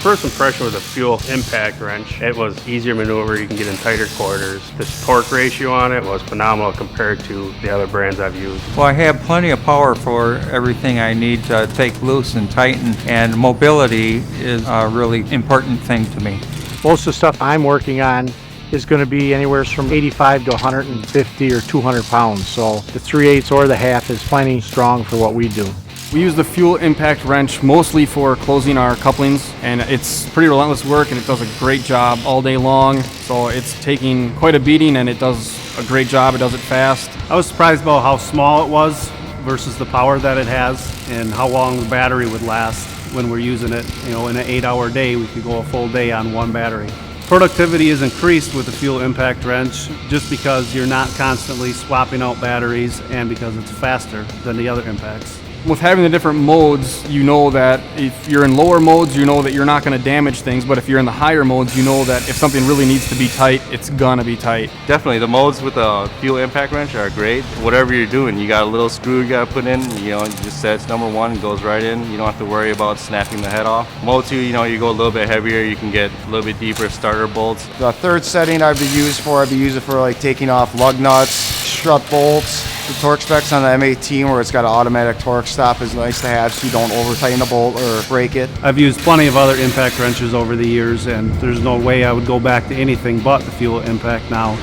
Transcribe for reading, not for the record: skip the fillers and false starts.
first impression was a fuel impact wrench. It was easier maneuver, you can get in tighter quarters. This torque ratio on it was phenomenal compared to the other brands I've used. Well, I have plenty of power for everything I need to take loose and tighten, and mobility is a really important thing to me. Most of the stuff I'm working on is going to be anywhere from 85 to 150 or 200 pounds. So the 3/8 or the half is plenty strong for what we do. We use the fuel impact wrench mostly for closing our couplings, and it's pretty relentless work and it does a great job all day long. So it's taking quite a beating and it does a great job, it does it fast. I was surprised about how small it was versus the power that it has and how long the battery would last when we're using it. You know, in an 8-hour day, we could go a full day on one battery. Productivity is increased with the fuel impact wrench just because you're not constantly swapping out batteries and because it's faster than the other impacts. With having the different modes, you know that if you're in lower modes, you know that you're not going to damage things, but if you're in the higher modes, you know that if something really needs to be tight, it's gonna be tight. Definitely, the modes with the fuel impact wrench are great. Whatever you're doing, you got a little screw you got to put in, you know, you just set it's number 1, it goes right in. You don't have to worry about snapping the head off. Mode 2, you know, you go a little bit heavier, you can get a little bit deeper starter bolts. The third setting I'd be using for like taking off lug nuts, strut bolts. The torque specs on the M18 where it's got an automatic torque stop is nice to have so you don't over tighten the bolt or break it. I've used plenty of other impact wrenches over the years and there's no way I would go back to anything but the fuel impact now.